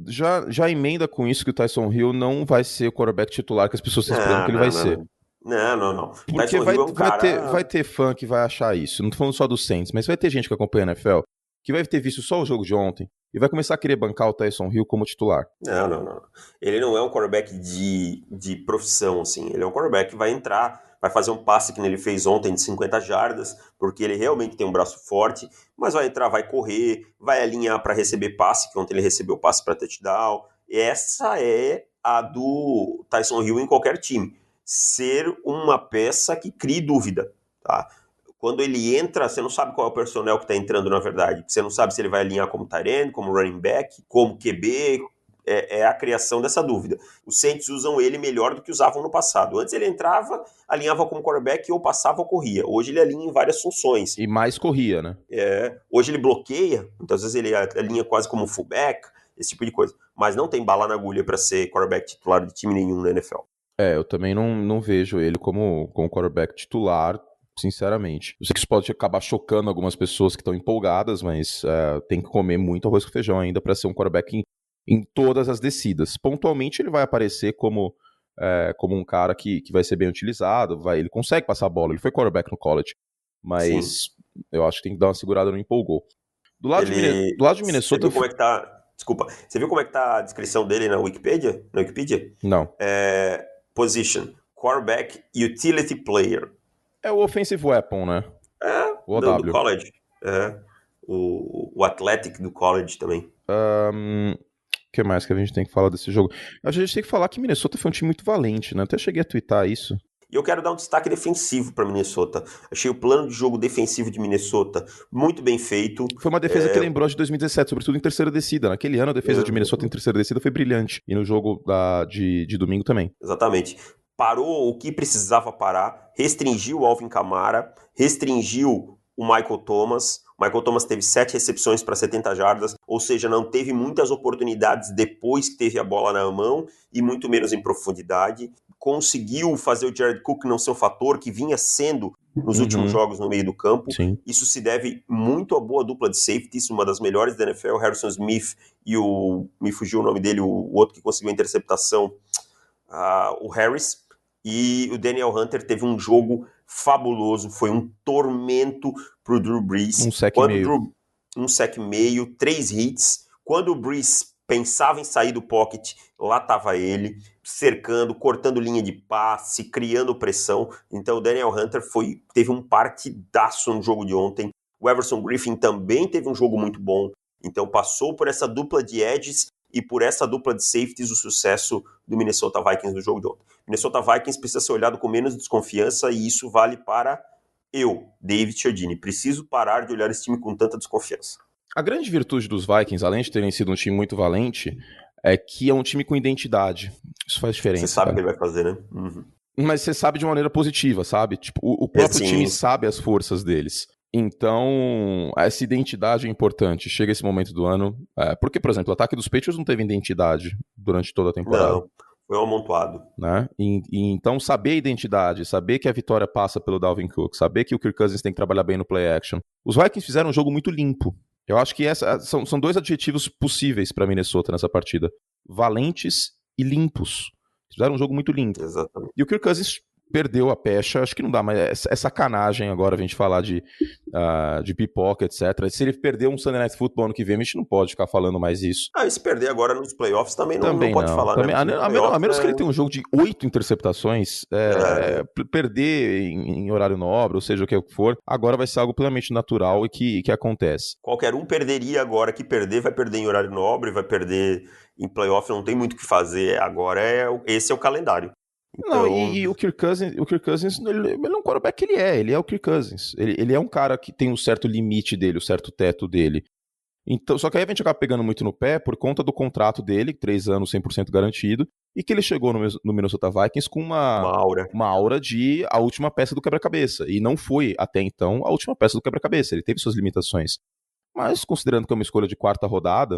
já emenda com isso que o Tyson Hill não vai ser o quarterback titular que as pessoas estão esperando que ele vai ser. Não. Porque Tyson Hill é um cara... vai ter fã que vai achar isso. Não tô falando só do Saints, mas vai ter gente que acompanha a NFL que vai ter visto só o jogo de ontem e vai começar a querer bancar o Tyson Hill como titular. Não. Ele não é um quarterback de profissão, assim. Ele é um quarterback que vai entrar, vai fazer um passe que ele fez ontem de 50 jardas, porque ele realmente tem um braço forte, mas vai entrar, vai correr, vai alinhar para receber passe, que ontem ele recebeu passe para touchdown. Essa é a do Tyson Hill em qualquer time. Ser uma peça que crie dúvida, tá? Quando ele entra, você não sabe qual é o personnel que está entrando, na verdade. Você não sabe se ele vai alinhar como tight end, como running back, como QB. É a criação dessa dúvida. Os Saints usam ele melhor do que usavam no passado. Antes ele entrava, alinhava como quarterback, ou passava ou corria. Hoje ele alinha em várias funções. E mais corria, né? Hoje ele bloqueia, muitas vezes ele alinha quase como fullback, esse tipo de coisa. Mas não tem bala na agulha para ser quarterback titular de time nenhum na NFL. Eu também não vejo ele como quarterback titular, sinceramente. Eu sei que isso pode acabar chocando algumas pessoas que estão empolgadas, mas tem que comer muito arroz com feijão ainda para ser um quarterback em todas as descidas. Pontualmente ele vai aparecer como um cara que vai ser bem utilizado, ele consegue passar a bola, ele foi quarterback no college, mas eu acho que tem que dar uma segurada no empolgou. Do lado de Minnesota... Você viu como é que tá... Desculpa. Você viu como é que tá a descrição dele na Wikipedia? Não. Position, quarterback utility player. É o offensive weapon, né? O OW. Do college. O athletic do college também. O que mais que a gente tem que falar desse jogo? A gente tem que falar que Minnesota foi um time muito valente, né? Até cheguei a twittar isso. E eu quero dar um destaque defensivo para Minnesota. Achei o plano de jogo defensivo de Minnesota muito bem feito. Foi uma defesa que lembrou de 2017, sobretudo em terceira descida. Naquele ano a defesa de Minnesota em terceira descida foi brilhante. E no jogo de domingo também. Exatamente. Parou o que precisava parar, restringiu o Alvin Kamara, restringiu o Michael Thomas. O Michael Thomas teve 7 recepções para 70 jardas, ou seja, não teve muitas oportunidades depois que teve a bola na mão e muito menos em profundidade. Conseguiu fazer o Jared Cook não ser o fator que vinha sendo nos últimos jogos no meio do campo. Sim. Isso se deve muito à boa dupla de safeties, uma das melhores da NFL, Harrison Smith e me fugiu o nome dele, o outro que conseguiu a interceptação, o Harris. E o Daniel Hunter teve um jogo fabuloso, foi um tormento pro Drew Brees. Um sec e meio, 3 hits. Quando o Brees pensava em sair do pocket, lá estava ele, cercando, cortando linha de passe, criando pressão. Então o Daniel Hunter teve um partidaço no jogo de ontem. O Everson Griffin também teve um jogo muito bom. Então passou por essa dupla de edges e por essa dupla de safeties o sucesso do Minnesota Vikings no jogo de ontem. Minnesota Vikings precisa ser olhado com menos desconfiança e isso vale para David Chiodini. Preciso parar de olhar esse time com tanta desconfiança. A grande virtude dos Vikings, além de terem sido um time muito valente, é que é um time com identidade. Isso faz diferença. Você sabe o que ele vai fazer, né? Uhum. Mas você sabe de uma maneira positiva, sabe? Tipo, o próprio time sabe as forças deles. Então, essa identidade é importante. Chega esse momento do ano. Porque, por exemplo, o ataque dos Patriots não teve identidade durante toda a temporada. Não, foi um amontoado. Né? Então, saber a identidade, saber que a vitória passa pelo Dalvin Cook, saber que o Kirk Cousins tem que trabalhar bem no play action. Os Vikings fizeram um jogo muito limpo. Eu acho que são 2 adjetivos possíveis para Minnesota nessa partida. Valentes e limpos. Fizeram um jogo muito limpo. Exatamente. E o Kirk Cousins perdeu a pecha, acho que não dá, mas é sacanagem agora a gente falar de pipoca, etc. Se ele perder um Sunday Night Football ano que vem, a gente não pode ficar falando mais isso. E se perder agora nos playoffs também não Também pode falar, também, né? a menos que ele tenha um jogo de 8 interceptações, perder em horário nobre, ou seja, o que for, agora vai ser algo plenamente natural e que acontece. Qualquer um perderia agora, que perder vai perder em horário nobre, vai perder em playoff, não tem muito o que fazer, agora esse é o calendário. Então... Não, e o Kirk Cousins ele é um quarterback que ele é o Kirk Cousins. Ele é um cara que tem um certo limite dele, um certo teto dele. Então, só que aí a gente acaba pegando muito no pé por conta do contrato dele, 3 anos 100% garantido, e que ele chegou no Minnesota Vikings com uma aura de a última peça do quebra-cabeça. E não foi, até então, a última peça do quebra-cabeça. Ele teve suas limitações. Mas, considerando que é uma escolha de 4ª rodada,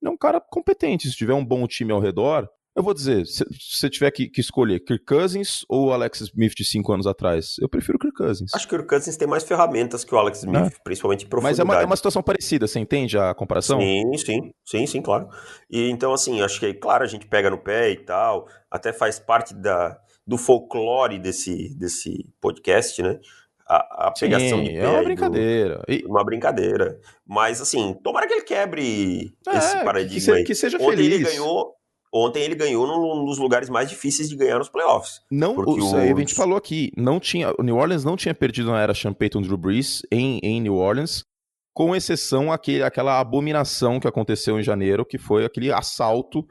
ele é um cara competente. Se tiver um bom time ao redor... Eu vou dizer, se você tiver que escolher Kirk Cousins ou Alex Smith de 5 anos atrás, eu prefiro Kirk Cousins. Acho que o Kirk Cousins tem mais ferramentas que o Alex Smith, principalmente em profundidade. Mas é uma situação parecida, você entende a comparação? Sim, claro. E então, assim, acho que, claro, a gente pega no pé e tal, até faz parte do folclore desse podcast, né? A pegação de pé. É uma brincadeira. Uma brincadeira. Mas, assim, tomara que ele quebre esse paradigma aí. Que seja feliz. Ontem ele ganhou num dos lugares mais difíceis de ganhar nos playoffs. A gente falou aqui, o New Orleans não tinha perdido na era Sean Payton Drew Brees em New Orleans, com exceção aquela abominação que aconteceu em janeiro, que foi aquele assalto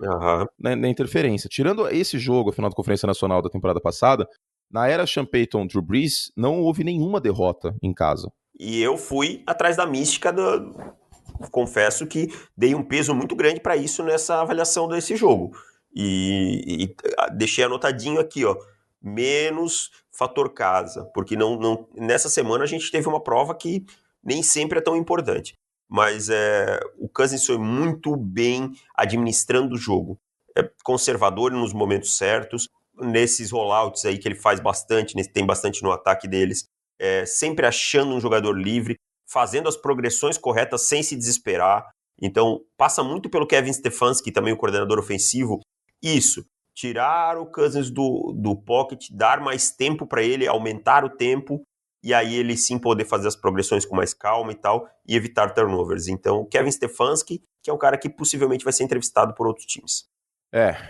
na interferência. Tirando esse jogo, a final da Conferência Nacional da temporada passada, na era Sean Payton Drew Brees, não houve nenhuma derrota em casa. E eu fui atrás da mística confesso que dei um peso muito grande para isso nessa avaliação desse jogo. E deixei anotadinho aqui, ó, menos fator casa, porque não, nessa semana a gente teve uma prova que nem sempre é tão importante. Mas o Cousins foi muito bem administrando o jogo. É conservador nos momentos certos, nesses rollouts aí que ele faz bastante, tem bastante no ataque deles, sempre achando um jogador livre, fazendo as progressões corretas sem se desesperar. Então, passa muito pelo Kevin Stefanski, também o coordenador ofensivo. Isso, tirar o Cousins do pocket, dar mais tempo para ele, aumentar o tempo, e aí ele sim poder fazer as progressões com mais calma e tal, e evitar turnovers. Então, o Kevin Stefanski, que é um cara que possivelmente vai ser entrevistado por outros times.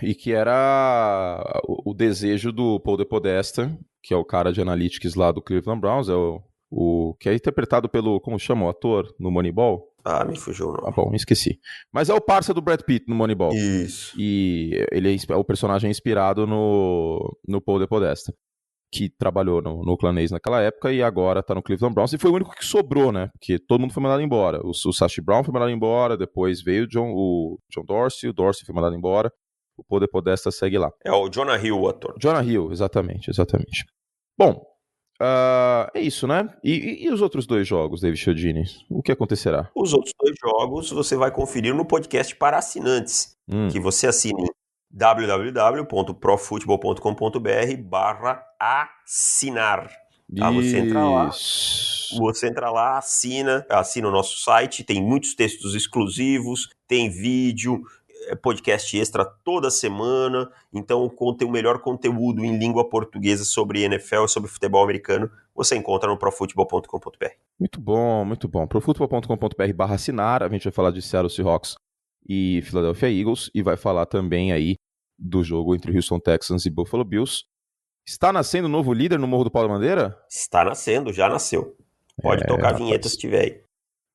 E que era o desejo do Paul DePodesta, que é o cara de analytics lá do Cleveland Browns, que é interpretado pelo, como chama o ator no Moneyball? Me fugiu não. Bom, esqueci. Mas é o parça do Brad Pitt no Moneyball. Isso. E ele é o personagem inspirado no Paul DePodesta, que trabalhou no Oakland A's naquela época e agora tá no Cleveland Browns. E foi o único que sobrou, né? Porque todo mundo foi mandado embora. O Sashi Brown foi mandado embora, depois veio o John Dorsey, o Dorsey foi mandado embora. O Paul DePodesta segue lá. É o Jonah Hill, o ator. Jonah Hill, exatamente. Bom, é isso, né? E os outros 2 jogos, David Chiodini? O que acontecerá? Os outros 2 jogos você vai conferir no podcast para assinantes, que você assine em www.profutebol.com.br/assinar. Tá? Você entra lá, assina o nosso site, tem muitos textos exclusivos, tem vídeo, podcast extra toda semana, então o melhor conteúdo em língua portuguesa sobre NFL e sobre futebol americano você encontra no profutebol.com.br. Muito bom. profutebol.com.br/assinar, a gente vai falar de Seattle Seahawks e Philadelphia Eagles e vai falar também aí do jogo entre Houston Texans e Buffalo Bills. Está nascendo um novo líder no Morro do Pau da Bandeira? Está nascendo, já nasceu. Pode tocar a vinheta se tiver aí.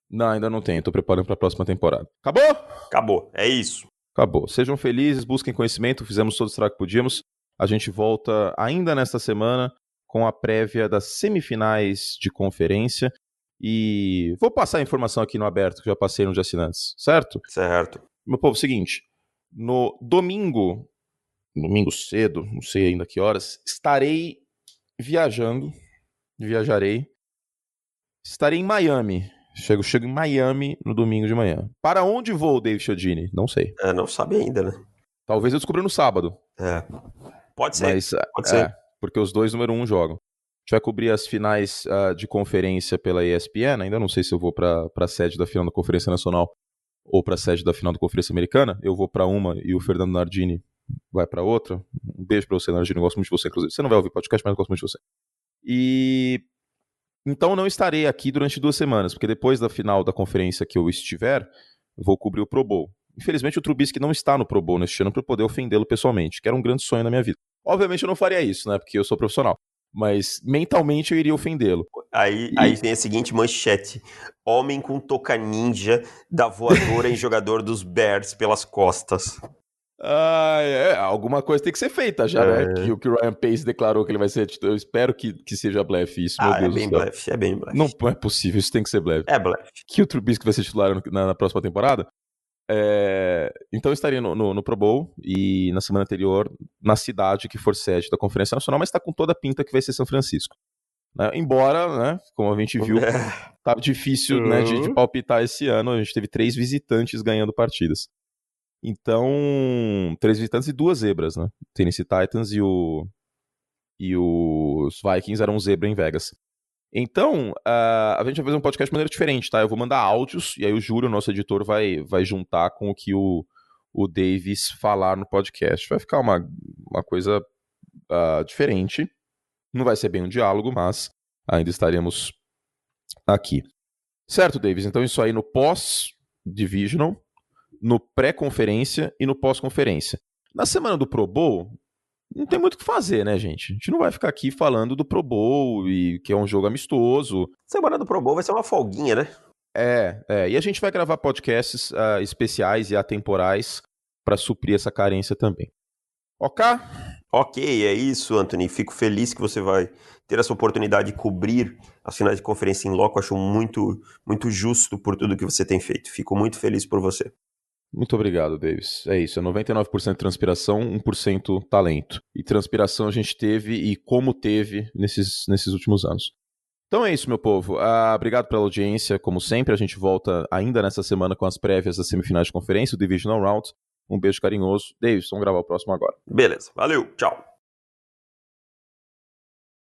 Não, ainda não tem, estou preparando para a próxima temporada. Acabou? Acabou, é isso. Acabou. Sejam felizes, busquem conhecimento, fizemos todo o estrago que podíamos. A gente volta ainda nesta semana com a prévia das semifinais de conferência. E vou passar a informação aqui no aberto, que já passei no de assinantes, certo? Certo. Meu povo, seguinte, no domingo cedo, não sei ainda que horas, viajarei, estarei em Miami. Chego em Miami no domingo de manhã. Para onde vou, David Chiodini? Não sei. Não sabe ainda, né? Talvez eu descubra no sábado. Pode ser. Mas, pode ser. Porque os 2 número 1 jogam. A gente vai cobrir as finais de conferência pela ESPN. Ainda não sei se eu vou para a sede da final da Conferência Nacional ou para a sede da final da Conferência Americana. Eu vou para uma e o Fernando Nardini vai para outra. Um beijo para você, Nardini, eu gosto muito de você, inclusive. Você não vai ouvir podcast, mas eu gosto muito de você. E então não estarei aqui durante 2 semanas, porque depois da final da conferência que eu estiver, vou cobrir o Pro Bowl. Infelizmente o Trubisky não está no Pro Bowl neste ano para eu poder ofendê-lo pessoalmente, que era um grande sonho na minha vida. Obviamente eu não faria isso, né, porque eu sou profissional, mas mentalmente eu iria ofendê-lo. Aí vem a seguinte manchete: homem com touca ninja dá voadora em jogador dos Bears pelas costas. Alguma coisa tem que ser feita já, né? Que o Ryan Pace declarou que ele vai ser. Eu espero que seja blefe isso, meu Deus do céu. Blefe, é bem blefe. Não é possível, isso tem que ser blefe. É blefe. Que o Trubisky vai ser titular na próxima temporada. Então eu estaria no Pro Bowl e na semana anterior na cidade que for sede da Conferência Nacional, mas tá com toda a pinta que vai ser São Francisco. Né? Embora, né, como a gente viu, tá difícil né, de palpitar esse ano. A gente teve 3 visitantes ganhando partidas. Então, 3 visitantes e 2 zebras, né? Tennessee Titans e os Vikings eram zebra em Vegas. Então, a gente vai fazer um podcast de maneira diferente, tá? Eu vou mandar áudios e aí o Júlio, nosso editor, vai juntar com o que o Davis falar no podcast. Vai ficar uma coisa diferente. Não vai ser bem um diálogo, mas ainda estaremos aqui. Certo, Davis? Então isso aí no pós-divisional, no pré-conferência e no pós-conferência. Na semana do Pro Bowl, não tem muito o que fazer, né, gente? A gente não vai ficar aqui falando do Pro Bowl, e que é um jogo amistoso. Semana do Pro Bowl vai ser uma folguinha, né? E a gente vai gravar podcasts especiais e atemporais para suprir essa carência também. Ok? Ok, é isso, Anthony. Fico feliz que você vai ter essa oportunidade de cobrir as finais de conferência em loco. Acho muito, muito justo por tudo que você tem feito. Fico muito feliz por você. Muito obrigado, Davis. É isso, é 99% transpiração, 1% talento. E transpiração a gente teve e como teve nesses últimos anos. Então é isso, meu povo. Obrigado pela audiência, como sempre. A gente volta ainda nessa semana com as prévias das semifinais de conferência, o Divisional Round. Um beijo carinhoso. Davis, vamos gravar o próximo agora. Beleza, valeu, tchau.